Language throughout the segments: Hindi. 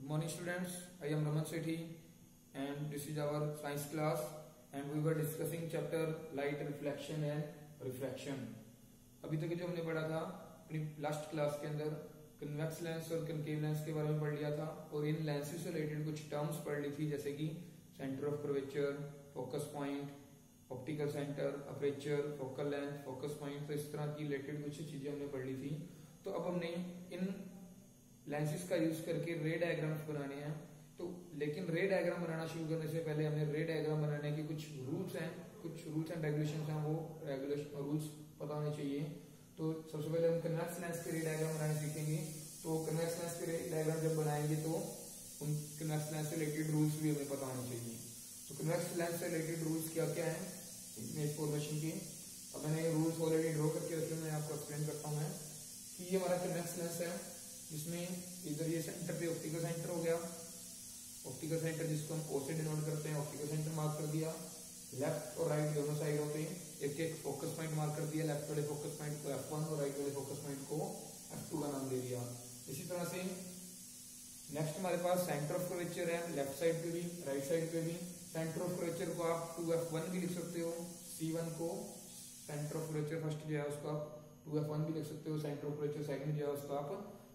morning students, I am Raman Sethi and this is our science class and we were discussing chapter light reflection and refraction। अभी तक जो हमने पढ़ा था अपनी लास्ट क्लास के अंदर कन्वेक्स लेंस और कनकेव लेंस के बारे में पढ़ लिया था और इन लेंसेज से रिलेटेड कुछ टर्म्स पढ़ ली थी जैसे कि centre of curvature, focus point, optical centre, aperture, focal length, focus point. तो इस तरह की रिलेटेड कुछ चीजें हमने पढ़ ली थी। तो अब हमने इन लेंसेज का यूज करके रे डायग्राम्स बनाने हैं। तो लेकिन रे डायग्राम बनाना शुरू करने से पहले हमें रे डायग्राम बनाने के कुछ रूल्स एंड रेगुलेशन हैं, वो रेगुलेशन रूल्स पता होने चाहिए। तो सबसे पहले हम कन्वेक्स लेंस के रे डायग्राम बनाने सीखेंगे। तो कन्वेक्स लेंस के रे डायग्राम जब बनाएंगे तो उन कन्वेक्स लेंस से रिलेटेड रूल्स भी हमें पता होने चाहिए। तो कन्वेक्स लेंस से रिलेटेड रूल्स क्या क्या है इमेज फॉर्मेशन के। अब मैंने ये रूल्स ऑलरेडी ड्रॉ करके रखे, मैं आपको एक्सप्लेन करता हूँ कि ये हमारा कन्वेक्स लेंस है जिसमें इधर ये सेंटर पे ऑप्टिकल सेंटर हो गया, ऑप्टिकल सेंटर जिसको हम ओ से डिनोट करते हैं, ऑप्टिकल सेंटर मार्क कर दिया। लेफ्ट और राइट दोनों साइडों पे एक एक फोकस पॉइंट मार्क कर दिया। लेफ्ट वाले फोकस पॉइंट को F1 और राइट वाले फोकस पॉइंट को F2 का नाम दे दिया। इसी तरह से नेक्स्ट हमारे पास सेंटर ऑफ कर्वेचर है, लेफ्ट साइड पे भी राइट साइड पे भी। सेंटर ऑफ कर्वेचर को आप 2F1 भी लिख सकते हो, C1 को सेंटर ऑफ कर्वेचर फर्स्ट जो है उसको आप 2F1 भी लिख सकते हो, सेंटर ऑफ कर्वेचर सेकंड जो है उसको आप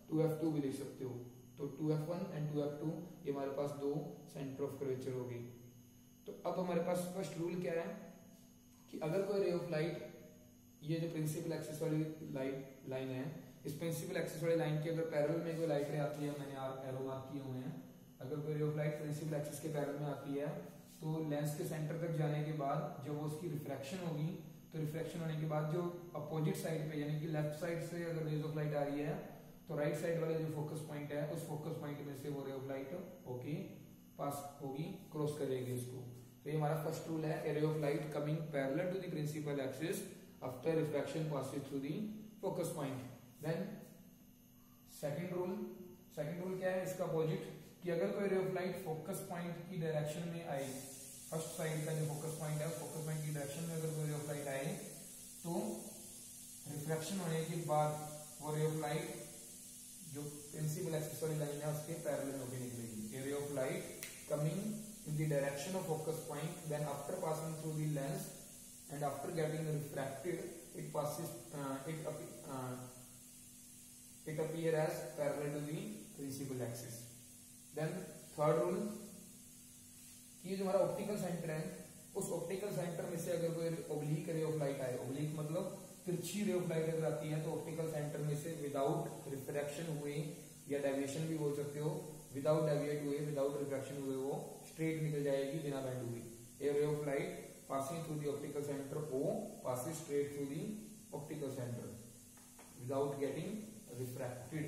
2F2 भी लिख सकते हो। तो 2F1 एंड 2F2 ये हमारे पास दो सेंटर ऑफ कर्वेचर हो गई। तो अब हमारे पास फर्स्ट रूल क्या है कि अगर कोई रे ऑफ लाइट, ये जो प्रिंसिपल एक्सिस वाली लाइन है, इस प्रिंसिपल एक्सिस वाली लाइन के अगर पैरेलल में कोई लाइट रे आती है, मैंने एरो मार्क किए हुए हैं, अगर कोई ray of light principal axis के पैरेलल में आती है तो लेंस के सेंटर तक जाने के बाद जब वो उसकी रिफ्रैक्शन होगी, तो रिफ्रैक्शन होने के बाद जो अपोजिट साइड पे यानी कि लेफ्ट साइड से अगर रेज ऑफ लाइट आ रही है तो राइट साइड वाले जो फोकस पॉइंट है उस फोकस पॉइंट में से वो रे ऑफ लाइट होगी पास होगी, क्रॉस करेगी उसको। तो ये हमारा फर्स्ट रूल है, ray of light coming parallel to the principal axis after refraction passing through the focus point. Then second rule क्या है इसका अपोजिट, कि अगर कोई ray of light focus point की डायरेक्शन में आए, फर्स्ट साइड का जो फोकस पॉइंट है फोकस पॉइंट की डायरेक्शन में अगर कोई रे ऑफ लाइट आए तो रिफ्रैक्शन होने के बाद वो रे ऑफ लाइट जो प्रिंसिपल एक्सिस वाली लाइन है उसके पैरेलल होकर निकलेगी। Ray of light coming in the direction of focus point, then after passing through the lens and after getting refracted it passes it appear as parallel to the principal axis. Then third rule कि ये जो हमारा ऑप्टिकल सेंटर है उस ऑप्टिकल सेंटर में से अगर कोई ओब्लीक रे ऑफ लाइट आए, ओब्लीक मतलब तिरछी रे ऑफ लाइट अगर आती है तो ऑप्टिकल सेंटर में से विदाउट रिफ्रैक्शन हुए या डेविएशन भी बोल सकते हो, विदाउट डेविएट हुए, विदाउट रिफ्रैक्शन हुए वो स्ट्रेट निकल जाएगी बिना बेंड हुए। A ray of light passing through the optical centre O passing straight through the optical centre without getting refracted.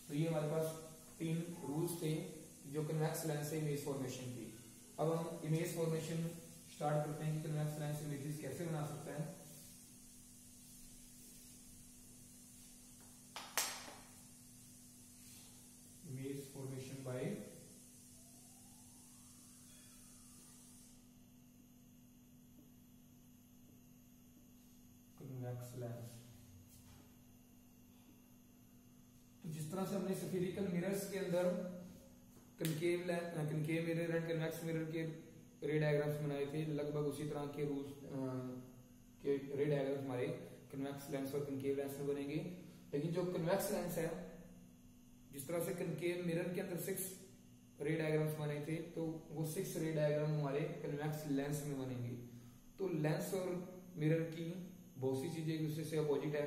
तो ये हमारे पास तीन रूल्स थे जो कन्वेक्स लेंस से इमेज फॉर्मेशन की। अब हम इमेज फॉर्मेशन स्टार्ट करते हैं कि कन्वेक्स लेंस इमेजेस कैसे बना सकते हैं। Image formation by convex lens. तो जिस तरह से हमने स्फेरिकल मिरर्स के अंदर concave mirror and convex mirror के रे डायग्राम्स बनाए थे, लगभग उसी तरह के रूल्स के रे डायग्राम्स हमारे कन्वेक्स लेंस और कनकेव लेंस में बनेंगे। लेकिन जो कन्वेक्स लेंस है, जिस तरह से कनकेव मिरर के अंदर 6 रे डायग्राम्स बने थे तो वो 6 रे डायग्राम हमारे कन्वेक्स लेंस में बनेंगे। तो लेंस और मिरर की बहुत सी चीजें एक दूसरे से अपोजिट है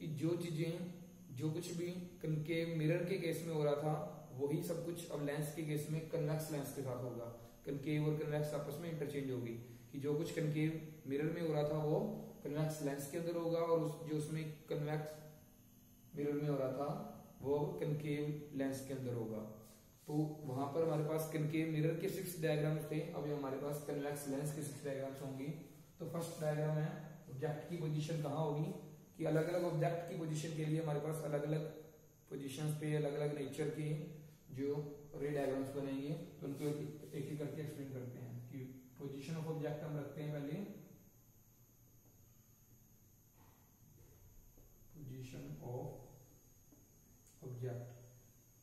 कि जो कुछ भी कनकेव मिरर के केस में हो रहा था वही सब कुछ अब लेंस के केस में कन्वेक्स लेंस के साथ होगा। कनकेव और कन्वेक्स आपस में इंटरचेंज होगी कि जो कुछ कनकेव मिरर में हो रहा था वो कन्वेक्स लेंस के अंदर होगा और जो उसमें कन्वेक्स मिरर में हो रहा था वो कनकेव लेंस के अंदर होगा। तो वहां पर हमारे पास कनकेव मिरर के 6 डायग्राम्स थे, अभी हमारे पास कन्वेक्स लेंस के 6 डायग्राम्स होंगे। तो फर्स्ट डायग्राम है ऑब्जेक्ट की पोजीशन कहाँ होगी, कि अलग अलग ऑब्जेक्ट की पोजीशन के लिए हमारे पास अलग अलग पोजीशंस पे अलग अलग नेचर के जो रे डायग्राम्स बनेंगे। तो उनको एक एक करके एक्सप्लेन करते हैं कि पोजीशन ऑफ ऑब्जेक्ट हम रखते हैं पहले, पोजीशन ऑफ ऑब्जेक्ट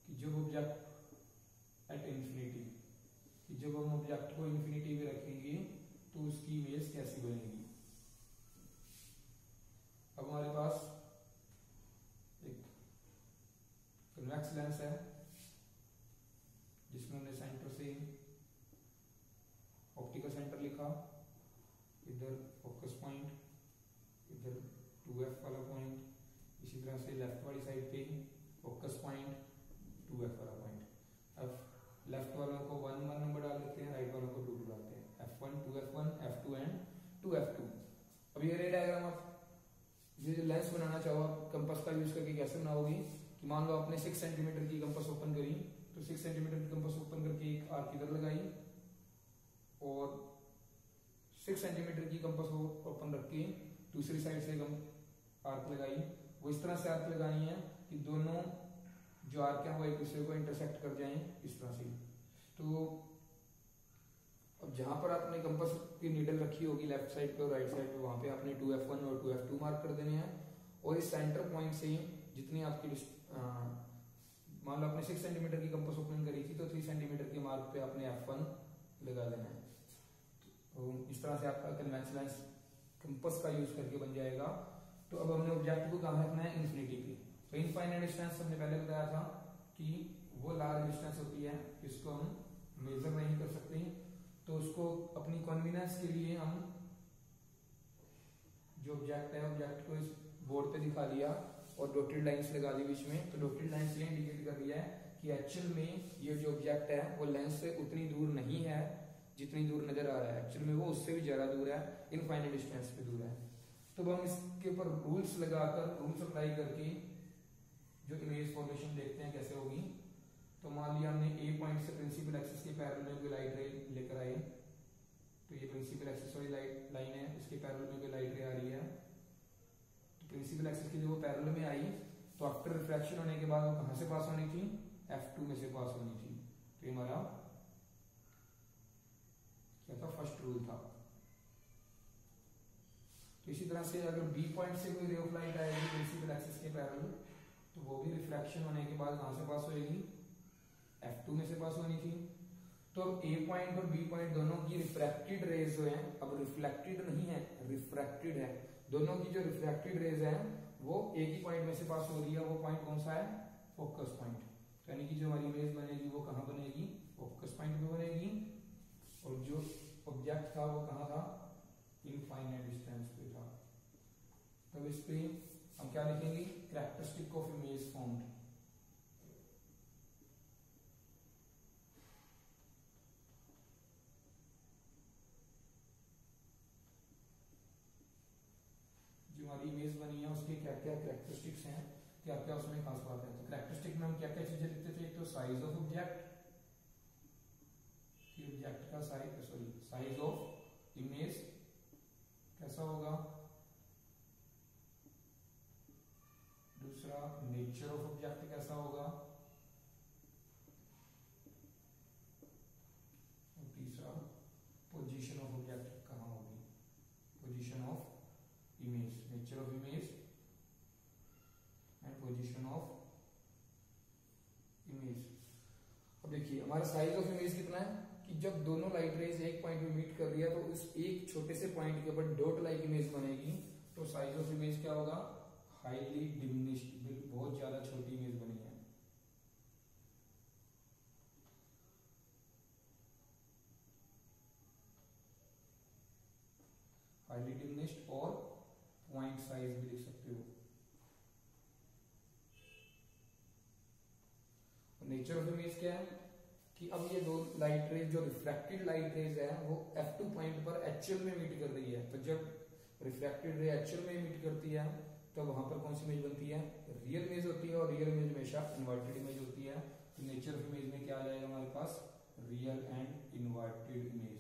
कि जो ऑब्जेक्ट जब हम ऑब्जेक्ट को इन्फिनिटी में रखेंगे तो उसकी इमेज कैसी बनेगी। अब हमारे पास एक कन्वेक्स लेंस है जिसमें हमने सेंटर से ऑप्टिकल सेंटर लिखा, इधर फोकस पॉइंट, इधर 2f वाला पॉइंट, इसी तरह से लेफ्ट वाली साइड पे फोकस पॉइंट 2f वाला पॉइंट। अब लेफ्ट वालों को 1 1 नंबर डाल देते हैं, राइट वालों को 2 2 डालते हैं, f1 2f1 f2 and 2f2। अब ये रे डायग्राम आप ये जो लेंस बनाना चाहो आप कंपास का यूज करके कैसे बनाओगे कि मान लो आपने 6 सेंटीमीटर की कंपास ओपन करी, तो 6 सेंटीमीटर की कंपास ओपन करके एक आर्क इधर लगाई और 6 सेंटीमीटर की कंपास ओपन रख के दूसरी साइड से आर्क लगाई। वो इस तरह से आर्क लगानी है कि दोनों जो आर्क है वो एक दूसरे को इंटरसेक्ट कर जाएं इस तरह से। तो अब जहां पर आपने कंपास की नीडल रखी होगी लेफ्ट साइड पे और राइट साइड पे, वहां पे आपने 2f1 और 2f2 मार्क कर देने हैं और इस सेंटर पॉइंट से जितनी आपकी मान लो आपने 6 सेंटीमीटर की कंपास ओपन करी थी तो 3 सेंटीमीटर के मार्क पे आपने f1 लगा देना है। तो इस तरह से आपका कन्वेक्स लेंस कंपास का यूज करके बन जाएगा। तो अब हमने ऑब्जेक्ट को कहां रखना है, इन्फिनिटी पे। तो इनफाइनाइट डिस्टेंस हमने पहले बताया था कि वो लार्ज डिस्टेंस होती है जिसको हम मेजर नहीं कर सकते, तो उसको अपनी कन्वीनियंस के लिए हम जो ऑब्जेक्ट है ऑब्जेक्ट को इस बोर्ड पे दिखा दिया और डॉटेड लाइंस लगा दी बीच में। तो डॉटेड लाइंस ये इंडिकेट कर रही है कि एक्चुअल में ये जो ऑब्जेक्ट है वो लेंस से उतनी दूर नहीं है जितनी दूर नजर आ रहा है, एक्चुअल में वो उससे भी ज्यादा दूर है, इनफाइनाइट डिस्टेंस पे दूर है। तो हम इसके ऊपर रूल्स लगाकर, रूल्स अप्लाई करके जो इमेज फॉर्मेशन देखते हैं कैसे होगी। तो मान लिया हमने ए पॉइंट से प्रिंसिपल एक्सिस के पैरेलल में कोई लाइट रे लेकर आए, तो ये प्रिंसिपल एक्सिस वाली लाइन है, इसके पैरेलल में कोई लाइट रे आ रही है। तो प्रिंसिपल एक्सिस की जब वो पैरेलल में आई तो आफ्टर रिफ्रैक्शन होने के बाद वो कहां से पास होनी थी, f2 में से पास होनी थी। तो ये हमारा क्या था, फर्स्ट रूल था। तो इसी तरह से अगर बी पॉइंट से कोई रे ऑफ लाइट आएगी प्रिंसिपल एक्सिस के पैरेलल तो वो भी रिफ्रैक्शन होने के बाद कहां से पास होएगी, f2 में से पास होनी थी। तो अब ए पॉइंट और बी पॉइंट दोनों की रिफ्रैक्टेड रेज जो है, अब रिफ्लेक्टेड नहीं है रिफ्रैक्टेड है, दोनों की जो रिफ्रैक्टेड रेज है वो एक ही पॉइंट में से पास हो रही है। वो पॉइंट कौन सा है, फोकस पॉइंट। यानी कि जो हमारी इमेज बनेगी वो कहां बनेगी, फोकस पॉइंट पे बनेगी, और जो ऑब्जेक्ट था वो कहां था, इनफाइनाइट डिस्टेंस पे था। तब इस पे हम क्या लिखेंगे, कैरेक्टरिस्टिक ऑफ इमेज फॉर्म्ड। जो हमारी इमेज बनी है उसके क्या क्या कैरेक्टरिस्टिक्स हैं, क्या क्या उसमें खास बात है। तो कैरेक्टरिस्टिक में हम क्या क्या चीजें लिखते थे, एक तो साइज ऑफ ऑब्जेक्ट, ऑब्जेक्ट का साइज ऑफ इमेज कैसा होगा, दूसरा नेचर ऑफ ऑब्जेक्ट कैसा होगा, और तीसरा पोजीशन ऑफ ऑब्जेक्ट कहां होगी, position of image, nature of image and position of image. अब देखिए हमारा साइज ऑफ इमेज कितना है कि जब दोनों लाइट रेज एक पॉइंट पे मीट कर रही है तो उस एक छोटे से पॉइंट के ऊपर डॉट लाइक इमेज बनेगी। तो साइज ऑफ इमेज क्या होगा, हाईली डिमिनिश्ड, बहुत ज्यादा छोटी इमेज बनी है। हाईली डिमिनिश्ड और पॉइंट साइज भी लिख सकते हो। नेचर ऑफ इमेज क्या है कि अब ये दो लाइट रेज जो रिफ्रैक्टेड लाइट रेज है वो f2 पॉइंट पर एक्चुअल में मीट कर रही है। तो जब रिफ्रैक्टेड रे एक्चुअल में मीट करती है तो वहां पर कौन सी इमेज बनती है, रियल इमेज होती है, और रियल इमेज हमेशा इन्वर्टेड इमेज होती है। तो नेचर ऑफ इमेज में क्या आ जाएगा हमारे पास, रियल एंड इन्वर्टेड इमेज।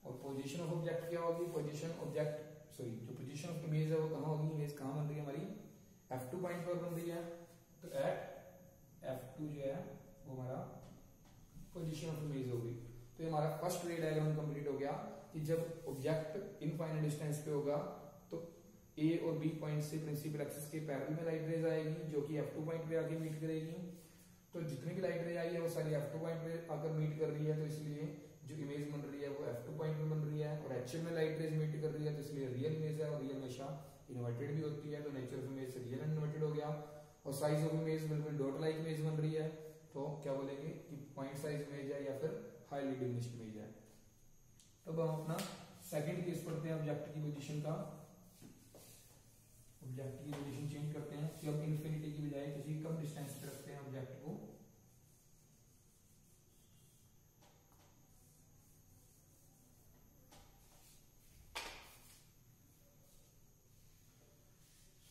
और पोजीशन ऑफ ऑब्जेक्ट क्या होगी, पोजीशन ऑब्जेक्ट जो पोजीशन ऑफ इमेज है वो कहां होगी, इमेज कहां बन रही है हमारी, f2 पॉइंट पर बन रही है। तो एट f2 जो है वो हमारा पोजीशन ऑफ इमेज होगी। तो ये हमारा फर्स्ट रे डायग्राम कंप्लीट हो गया कि जब ऑब्जेक्ट इनफाइनाइट डिस्टेंस पे होगा तो ए और बी पॉइंट से प्रिंसिपल एक्सिस के पैरेलल में लाइट रेज आएगी जो कि f2 पॉइंट पे आके मीट करेगी। तो जितनी भी लाइट रे आई है वो सारी F2 पॉइंट पे आकर मीट कर रही है, तो इसलिए जो इमेज बन रही है वो F2 पॉइंट पे बन रही है। और एक्चुअल में लाइट रेज मीट कर रही है, तो इसलिए रियल इमेज है, और रियल हमेशा इन्वर्टेड भी होती है, तो nature of image real and inverted हो गया। और साइज ऑफ इमेज बिल्कुल डॉट लाइक इमेज बन रही है, तो क्या बोलेंगे कि पॉइंट साइज इमेज है या फिर हाईली डिमिनिश्ड इमेज है। अब हम अपना सेकंड केस पढ़ते हैं ऑब्जेक्ट की पोजीशन का। ऑब्जेक्ट की पोजीशन चेंज करते हैं कि अब इन्फिनिटी की बजाय किसी कम डिस्टेंस पे रखते हैं ऑब्जेक्ट को।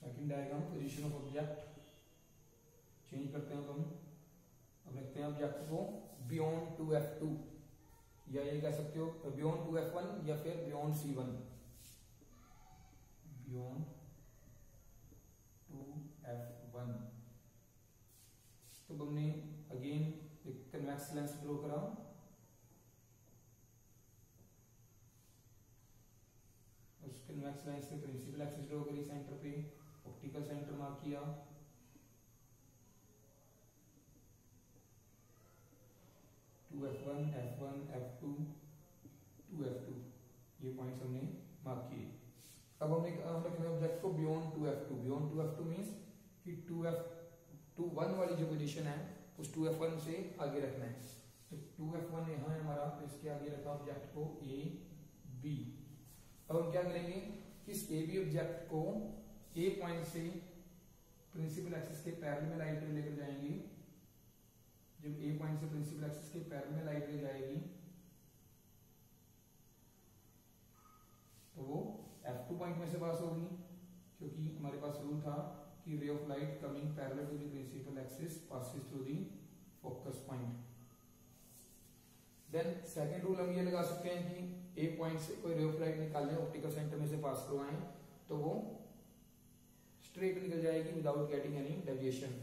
Second diagram position of object change करते हैं हम। अब रखते हैं ऑब्जेक्ट को बियॉन्ड 2F2, या ये कह सकते हो बियॉन्ड 2F1 या फिर बियॉन्ड C1, बियॉन्ड 2F1। तो हमने अगेन एक कन्वेक्स लेंस ड्रॉ करा, उस कन्वेक्स लेंस पे प्रिंसिपल एक्सिस ड्रॉ करी, सेंटर पे ऑप्टिकल सेंटर मार्क किया, F1, F1, F2, 2F2 ये पॉइंट्स हमने मार्क किए। अब हम रखना है ऑब्जेक्ट को beyond 2F2। Beyond 2F2 means कि 2F1 वाली जो पोजीशन है उस 2F1 से आगे रखना है। तो 2F1 यहाँ है हमारा, तो इसके आगे रखा ऑब्जेक्ट को A B। अब हम क्या करेंगे, इस A B ऑब्जेक्ट को A पॉइंट से प्रिंसिपल एक्सिस के पैरेलल में लाइट रे लेकर जाएंगे। जब A पॉइंट से प्रिंसिपल एक्सिस के पैरेलल में लाइट रे जाएगी तो वो F2 पॉइंट में से पास होगी, क्योंकि हमारे पास रूल था कि ray of light coming parallel to the principal axis passes through the focus point. Then second rule हम ये लगा सकते हैं कि A पॉइंट से कोई रे ऑफ लाइट निकालने ऑप्टिकल सेंटर में से पास करवाएं तो वो स्ट्रेट निकल जाएगी विदाउट गेटिंग एनी डेविएशन।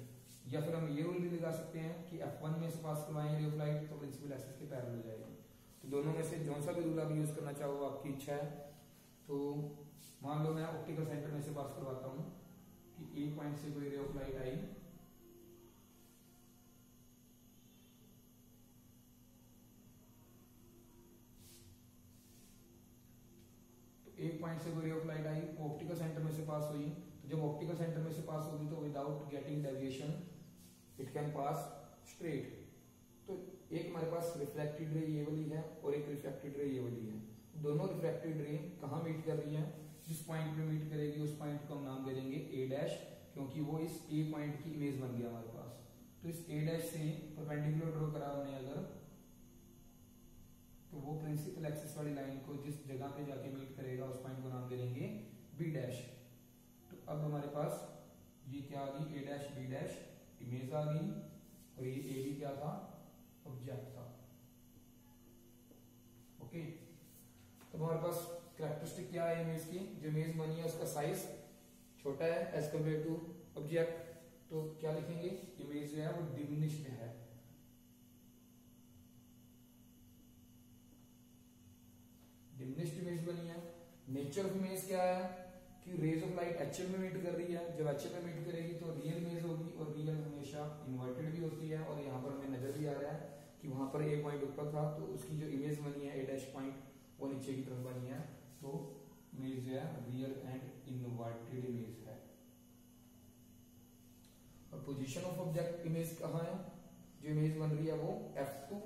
या फिर हम ये रूल भी लगा सकते हैं कि F1 में से पास करवाएं रे ऑफ लाइट तो प्रिंसिपल एक्सिस के पैरेलल हो जाएगी। तो दोनों में से जो सा भी रूल आप यूज करना चाहो आपकी इच्छा है। तो मान लो मैं ऑप्टिकल सेंटर में से पास करवाता हूं कि A पॉइंट से कोई रे ऑफ लाइट आई, तो A पॉइंट से कोई रे ऑफ लाइट आई, वो ऑप्टिकल सेंटर में से पास हुई। तो जब ऑप्टिकल सेंटर में से पास होगी तो without getting deviation it can pass straight. तो एक हमारे पास रिफ्लेक्टेड रे ये वाली है और एक रिफ्लेक्टेड रे ये वाली है। दोनों रिफ्लेक्टेड रे कहाँ मीट कर रही है, जिस पॉइंट पे मीट करेगी उस पॉइंट को हम नाम दे देंगे A डैश, क्योंकि वो इस A पॉइंट की इमेज बन गया हमारे पास। तो इस A डैश से परपेंडिकुलर ड्रॉ करा हमने अगर, तो वो प्रिंसिपल एक्सिस वाली लाइन को जिस जगह पे जाके मीट करेगा उस पॉइंट को नाम दे देंगे B डैश। तो अब हमारे पास ये क्या आ गई, A dash B dash image आ गई, और ये A भी क्या था, ऑब्जेक्ट था। ओके, तो हमारे पास कैरेक्टरिस्टिक क्या है इमेज की, जो इमेज बनी है उसका साइज छोटा है एज कम्पेयर टू ऑब्जेक्ट। तो क्या लिखेंगे, इमेज जो है वो डिमिनिश्ड है। डिमिनिश्ड इमेज बनी है। नेचर ऑफ इमेज क्या है कि रेज ऑफ लाइट एक्चुअल में मीट कर रही है। जब एक्चुअल में मीट करेगी तो रियल इमेज होगी, और रियल हमेशा इन्वर्टेड भी होती है। और यहाँ पर हमें नजर भी आ रहा है कि वहां पर A पॉइंट ऊपर था, तो उसकी जो इमेज बनी है A डैश पॉइंट वो नीचे की तरफ बनी है। तो इमेज जो है रियल एंड इन्वर्टेड इमेज है। और पोजीशन ऑफ ऑब्जेक्ट इमेज कहाँ है, जो इमेज बन रही है वो F2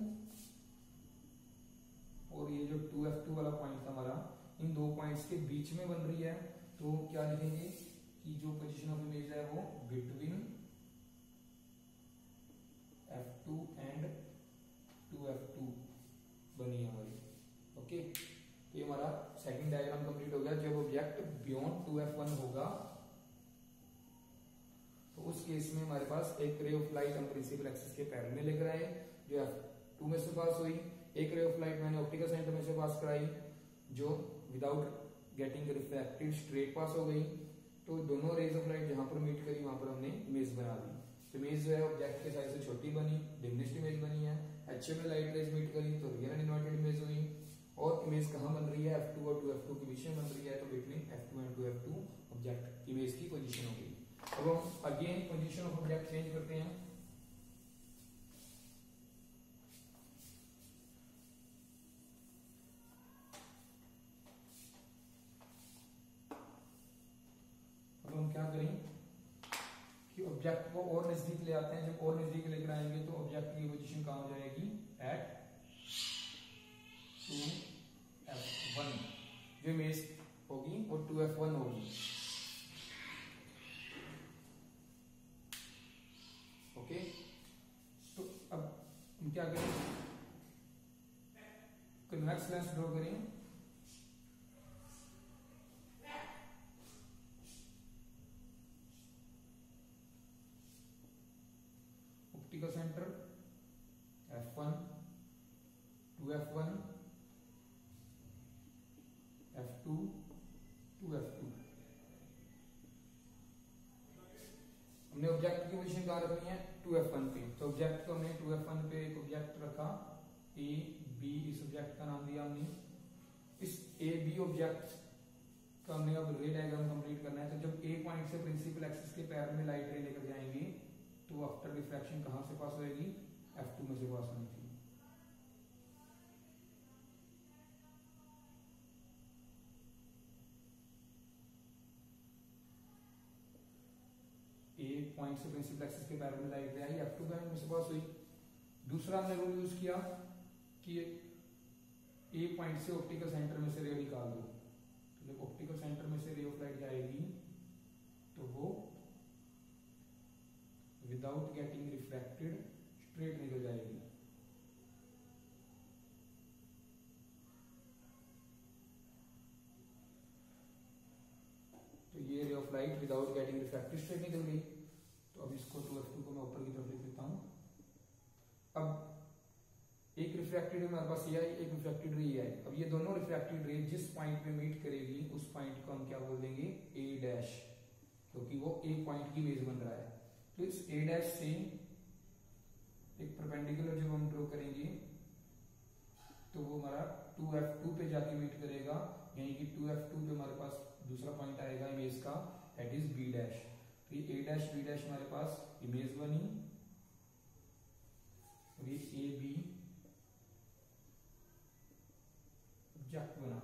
और ये जो 2F2 वाला पॉइंट था हमारा, इन दो पॉइंट्स के बीच में बन रही है। तो क्या लिखेंगे कि जो पोजीशन ऑफ इमेज है वो बिटवीन F2 एंड 2F2 बनी है हमारी। ओके, तो ये हमारा सेकंड डायग्राम कंप्लीट हो गया। जब ऑब्जेक्ट बियॉन्ड 2F1 होगा तो उस केस में हमारे पास एक रे ऑफ लाइट हम प्रिंसिपल एक्सिस के पैरेलल में लेकर आए, जो F2 में से पास हुई। एक रे ऑफ लाइट मैंने ऑप्टिकल सेंटर में से पास कराई, जो विदाउट गेटिंग रिफ्लेक्टेड स्ट्रेट पास हो गई। तो दोनों रेज ऑफ लाइट जहां पर मीट करी वहां पर हमने इमेज बना दी। तो इमेज जो है ऑब्जेक्ट के साइज से छोटी बनी, डिमिनिश्ड इमेज बनी है। एक्चुअल में लाइट रेज मीट करी तो रियल एंड इन्वर्टेड इमेज हुई। और इमेज कहां बन रही है, F2 और 2F2 के बीच में बन रही है, तो between F2 and 2F2 object image की पोजीशन होगी। अब हम again position of object change करते हैं। ऑब्जेक्ट को और नजदीक ले आते हैं। जब और नजदीक लेकर आएंगे तो ऑब्जेक्ट की पोजीशन कहां हो जाएगी, एट 2f1 जो इमेज होगी वो 2f1 होगी। ओके, तो अब हम क्या करें, कन्वेक्स लेंस ड्रॉ करें। Optical centre f1, 2f1, f2, 2f2। हमने ऑब्जेक्ट की पोजीशन कहां रखनी है, 2f1 पे। तो ऑब्जेक्ट को हमने 2f1 पे एक ऑब्जेक्ट रखा ए बी, इस ऑब्जेक्ट का नाम दिया हमने। इस ए बी ऑब्जेक्ट का हमने अब रे डायग्राम कंप्लीट करना है। तो जब ए पॉइंट से प्रिंसिपल एक्सिस के पैर में लाइट रे लेकर जाएंगे तो आफ्टर रिफ्रैक्शन कहां से पास होगी, f2 में से पास होनी थी। ए पॉइंट से प्रिंसिपल एक्सिस के पैर में लाइट रे आई, f2 पॉइंट में से पास हुई। दूसरा हमने रूल यूज किया कि ए पॉइंट से ऑप्टिकल सेंटर में से रे निकाल दो। तो जब ऑप्टिकल सेंटर में से रे ऑफ लाइट जाएगी तो वो विदाउट गेटिंग रिफ्रैक्टेड स्ट्रेट निकल जाएगी। तो ये रे of light without getting refracted straight निकल गई। तो अब इसको 2f2 को मैं ऊपर की तरफ लिख देता हूं। अब एक रिफ्रैक्टेड रे हमारे पास ये आई, एक रिफ्रैक्टेड रे ये आई। अब ये दोनों रिफ्रैक्टेड रे जिस पॉइंट पे मीट करेगी उस पॉइंट को हम क्या बोल देंगे, ए डैश, क्योंकि वो ए पॉइंट की इमेज बन रहा है। तो इस ए डैश से एक परपेंडिकुलर जब हम ड्रॉ करेंगे तो वो हमारा 2f2 पे जाके मीट करेगा, यानी कि 2f2 पे हमारे पास दूसरा पॉइंट आएगा इमेज का, दैट इज बी डैश। तो ये ए डैश बी डैश हमारे पास इमेज बनी और ये ए बी ऑब्जेक्ट बना।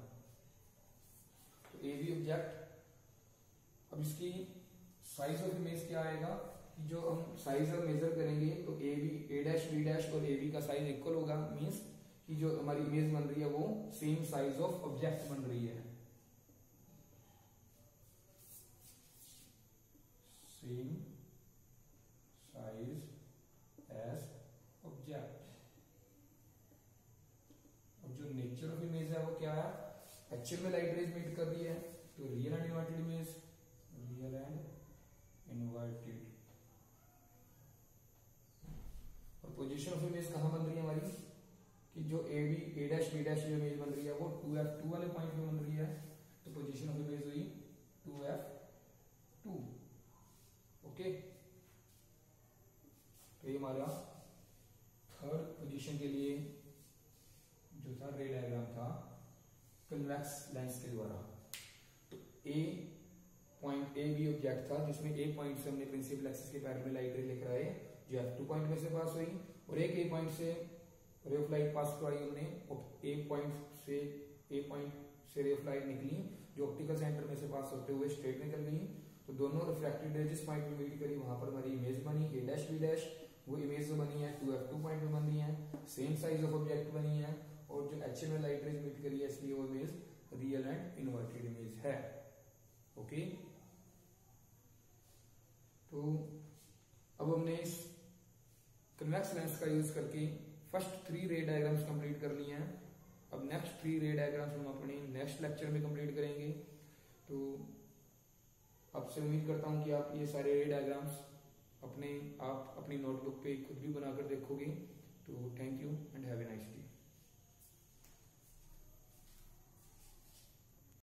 तो ए बी ऑब्जेक्ट, अब इसकी साइज ऑफ इमेज क्या आएगा कि जो हम साइज अब मेजर करेंगे तो A B, A dash B dash और ए बी का साइज इक्वल होगा। मींस कि जो हमारी इमेज बन रही है वो सेम साइज ऑफ ऑब्जेक्ट बन रही है, सेम साइज एज ऑब्जेक्ट। और जो नेचर ऑफ इमेज है वो क्या है, एक्चुअल में लाइट रेज मीट कर रही है तो real and inverted image, real and inverted. और पोजीशन ऑफ इमेज कहां बन रही है हमारी, कि जो A B, A dash B dash जो इमेज बन रही है वो 2f2 वाले पॉइंट पे बन रही है। तो पोजीशन ऑफ इमेज हुई 2f2। ओके, तो ये हमारा थर्ड पोजीशन के लिए जो था रे डायग्राम था कन्वेक्स लेंस के द्वारा। तो ए पॉइंट ए बी ऑब्जेक्ट था जिसमें ए पॉइंट से हमने प्रिंसिपल एक्सिस के पैरेलल में लाइट रे लेकर आए जो f2 पॉइंट में से पास हुई, और एक ए पॉइंट से रे ऑफ लाइट पास करवाई हमने, ए पॉइंट से रे ऑफ लाइट निकली जो ऑप्टिकल सेंटर में से पास होते हुए स्ट्रेट निकल गई। तो दोनों रिफ्रैक्टेड रे जिस पॉइंट पे मीट करी वहां पर हमारी इमेज बनी ए डैश बी डैश। वो इमेज जो बनी है 2f2 पॉइंट में बन रही है, सेम साइज ऑफ ऑब्जेक्ट बनी है, और जो एक्चुअल में लाइट रेज मीट करी है इसलिए वो image real and inverted image है। ओके, तो अब हमने इस कन्वेक्स लेंस का यूज करके फर्स्ट 3 रे डायग्राम्स कंप्लीट कर लिए हैं। अब नेक्स्ट 3 रे डायग्राम्स हम अपने नेक्स्ट लेक्चर में कंप्लीट करेंगे। तो आपसे उम्मीद करता हूं कि आप ये सारे रे डायग्राम्स आप अपनी नोटबुक पे खुद भी बनाकर देखोगे। तो thank you and have a nice day.